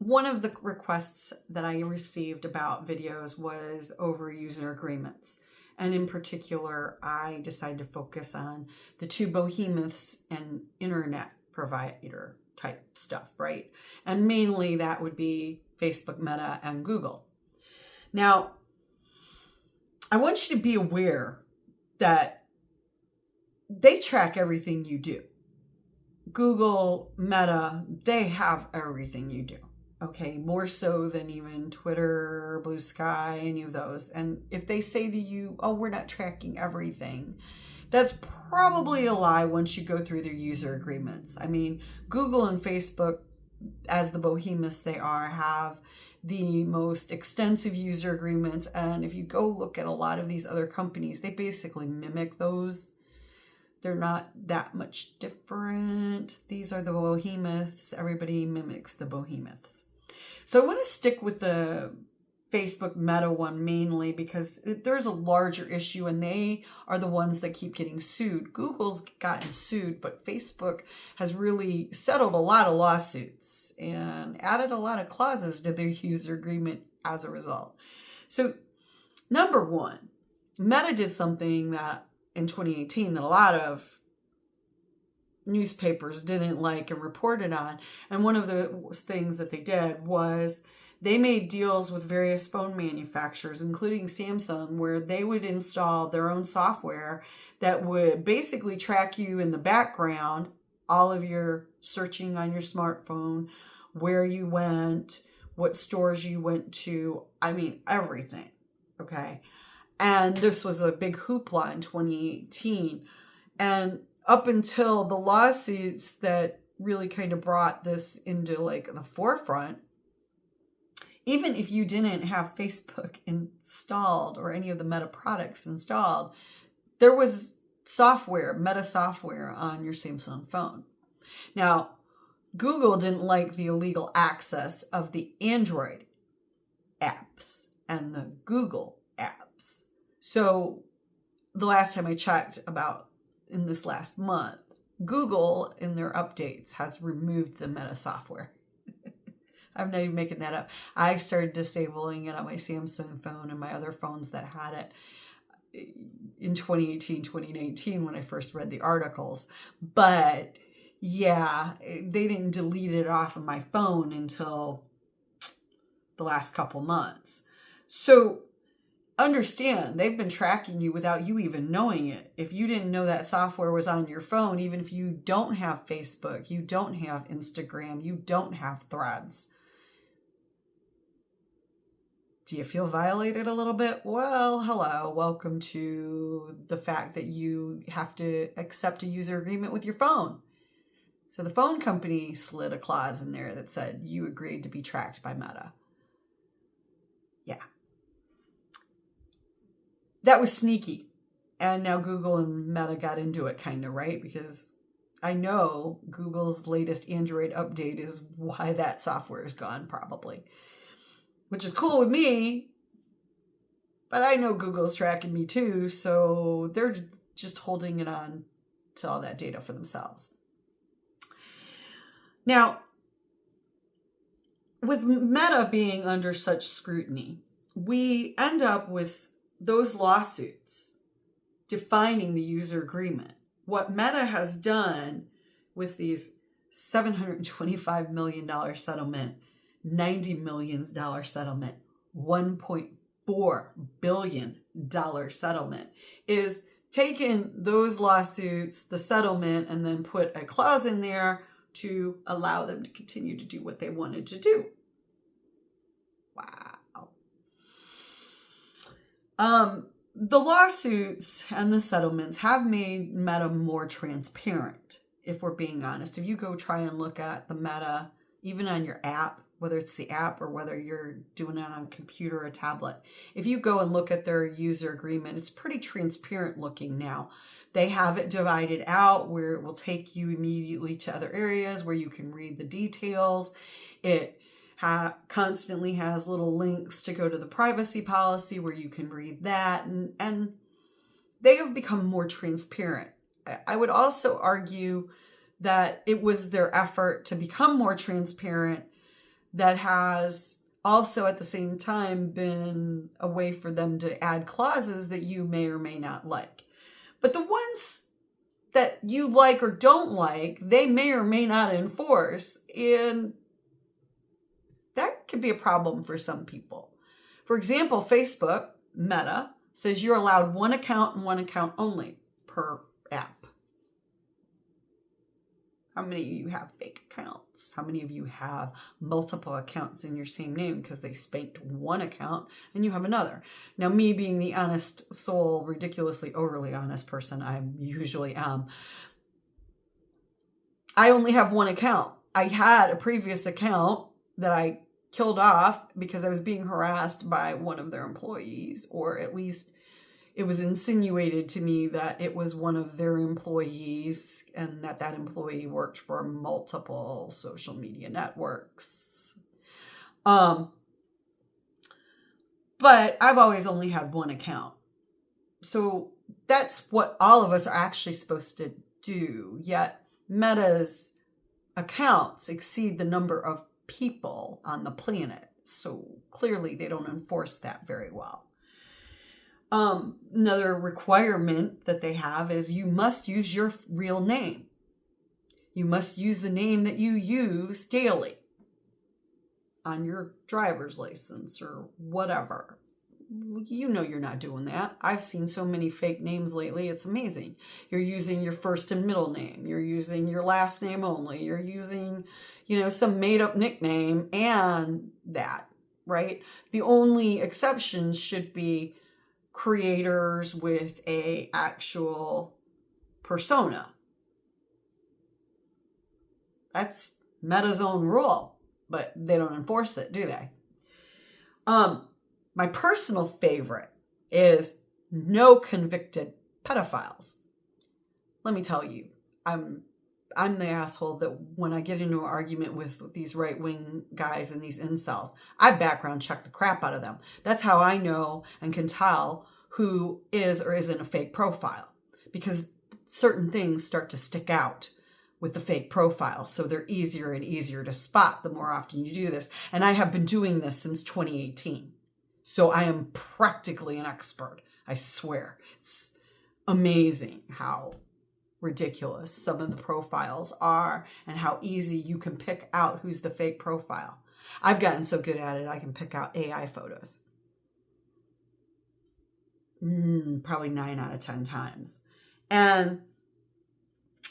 one of the requests that I received about videos was over user agreements. And in particular, I decided to focus on the two behemoths and internet provider type stuff, right? And mainly that would be Facebook, Meta, and Google. Now, I want you to be aware that they track everything you do. Google, Meta, they have everything you do. Okay, more so than even Twitter, Blue Sky, any of those. And if they say to you, oh, we're not tracking everything, that's probably a lie once you go through their user agreements. I mean, Google and Facebook, as the behemoths they are, have the most extensive user agreements. And if you go look at a lot of these other companies, they basically mimic those. They're not that much different. These are the behemoths. Everybody mimics the behemoths. So I want to stick with the Facebook Meta one mainly because there's a larger issue and they are the ones that keep getting sued. Google's gotten sued, but Facebook has really settled a lot of lawsuits and added a lot of clauses to their user agreement as a result. So number one, Meta did something that in 2018 that a lot of newspapers didn't like and reported on. And one of the things that they did was they made deals with various phone manufacturers, including Samsung, where they would install their own software that would basically track you in the background, all of your searching on your smartphone, where you went, what stores you went to. I mean, everything. Okay. And this was a big hoopla in 2018. And up until the lawsuits that really kind of brought this into like the forefront, even if you didn't have Facebook installed or any of the Meta products installed, there was software, Meta software on your Samsung phone. Now, Google didn't like the illegal access of the Android apps and the Google apps. So the last time I checked about in this last month, Google in their updates has removed the Meta software. I'm not even making that up. I started disabling it on my Samsung phone and my other phones that had it in 2018, 2019 when I first read the articles. But yeah, they didn't delete it off of my phone until the last couple months. So understand, they've been tracking you without you even knowing it. If you didn't know that software was on your phone, even if you don't have Facebook, you don't have Instagram, you don't have Threads, do you feel violated a little bit? Well, hello, welcome to the fact that you have to accept a user agreement with your phone. So the phone company slid a clause in there that said you agreed to be tracked by Meta. Yeah. That was sneaky. And now Google and Meta got into it kind of, right? Because I know Google's latest Android update is why that software is gone probably. Which is cool with me. But I know Google's tracking me too. So they're just holding it on to all that data for themselves. Now, with Meta being under such scrutiny, we end up with those lawsuits defining the user agreement. What Meta has done with these $725 million settlement, $90 million settlement, $1.4 billion settlement is taken those lawsuits, the settlement, and then put a clause in there to allow them to continue to do what they wanted to do. Wow. The lawsuits and the settlements have made Meta more transparent, if we're being honest. If you go try and look at the Meta, even on your app, whether it's the app or whether you're doing it on a computer or a tablet, if you go and look at their user agreement, it's pretty transparent looking now. They have it divided out where it will take you immediately to other areas where you can read the details. It constantly has little links to go to the privacy policy where you can read that. And they have become more transparent. I would also argue that it was their effort to become more transparent that has also at the same time been a way for them to add clauses that you may or may not like. But the ones that you like or don't like, they may or may not enforce. And that could be a problem for some people. For example, Facebook, Meta, says you're allowed one account and one account only per app. How many of you have fake accounts? How many of you have multiple accounts in your same name because they spanked one account and you have another? Now, me being the honest soul, ridiculously overly honest person I usually am, I only have one account. I had a previous account that I killed off because I was being harassed by one of their employees, or at least it was insinuated to me that it was one of their employees and that employee worked for multiple social media networks. But I've always only had one account. So that's what all of us are actually supposed to do. Yet Meta's accounts exceed the number of people on the planet. So clearly they don't enforce that very well. Another requirement that they have is you must use your real name. You must use the name that you use daily on your driver's license or whatever. You know you're not doing that. I've seen so many fake names lately. It's amazing. You're using your first and middle name. You're using your last name only. You're using, some made up nickname and that, right? The only exceptions should be creators with a actual persona. That's Meta's own rule, but they don't enforce it, do they? My personal favorite is no convicted pedophiles. Let me tell you, I'm the asshole that when I get into an argument with these right-wing guys and these incels, I background check the crap out of them. That's how I know and can tell who is or isn't a fake profile, because certain things start to stick out with the fake profiles. So they're easier and easier to spot the more often you do this. And I have been doing this since 2018. So I am practically an expert. I swear. It's amazing how ridiculous some of the profiles are and how easy you can pick out who's the fake profile. I've gotten so good at it, I can pick out AI photos. Probably 9 out of 10 times. And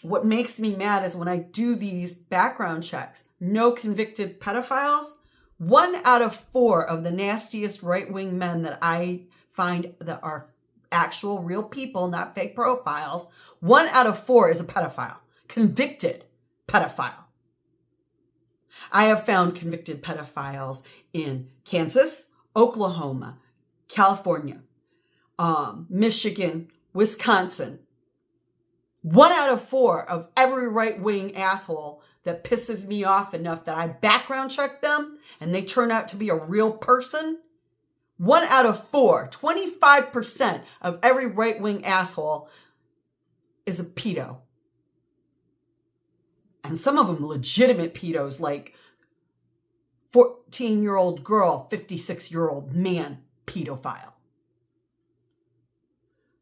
what makes me mad is when I do these background checks, no convicted pedophiles, 1 out of 4 of the nastiest right-wing men that I find that are actual real people, not fake profiles, 1 out of 4 is a pedophile, convicted pedophile. I have found convicted pedophiles in Kansas, Oklahoma, California, Michigan, Wisconsin. 1 out of 4 of every right-wing asshole that pisses me off enough that I background check them and they turn out to be a real person. 1 out of 4, 25% of every right-wing asshole is a pedo. And some of them legitimate pedos, like 14-year-old girl, 56-year-old man pedophile.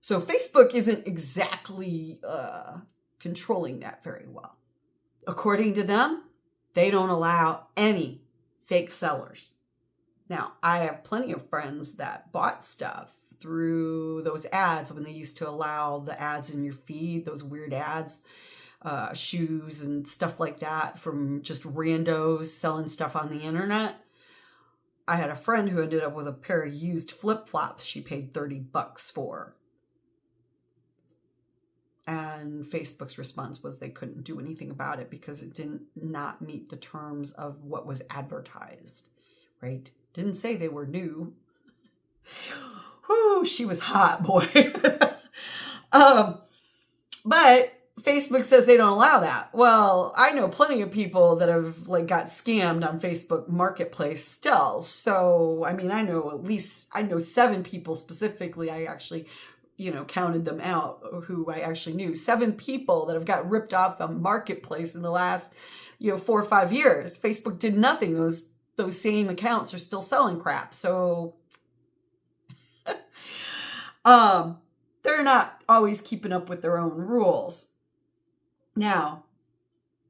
So Facebook isn't exactly controlling that very well. According to them, they don't allow any fake sellers. Now, I have plenty of friends that bought stuff through those ads when they used to allow the ads in your feed, those weird ads, shoes and stuff like that from just randos selling stuff on the internet. I had a friend who ended up with a pair of used flip-flops she paid $30 for. And Facebook's response was they couldn't do anything about it because it did not meet the terms of what was advertised, right? Didn't say they were new. Whoo, she was hot, boy. But Facebook says they don't allow that. Well, I know plenty of people that have got scammed on Facebook Marketplace still. So, I mean, I know 7 people specifically. I actually counted them out who I actually knew. 7 people that have got ripped off on Marketplace in the last, 4 or 5 years. Facebook did nothing. Those those same accounts are still selling crap. So they're not always keeping up with their own rules. Now,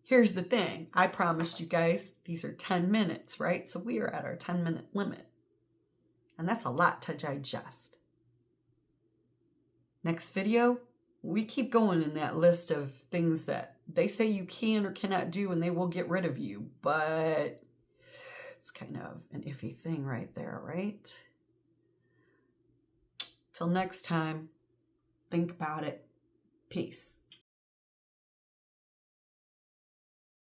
here's the thing. I promised you guys these are 10 minutes, right? So we are at our 10-minute limit. And that's a lot to digest. Next video, we keep going in that list of things that they say you can or cannot do and they will get rid of you. But it's kind of an iffy thing right there, right? Till next time, think about it. Peace.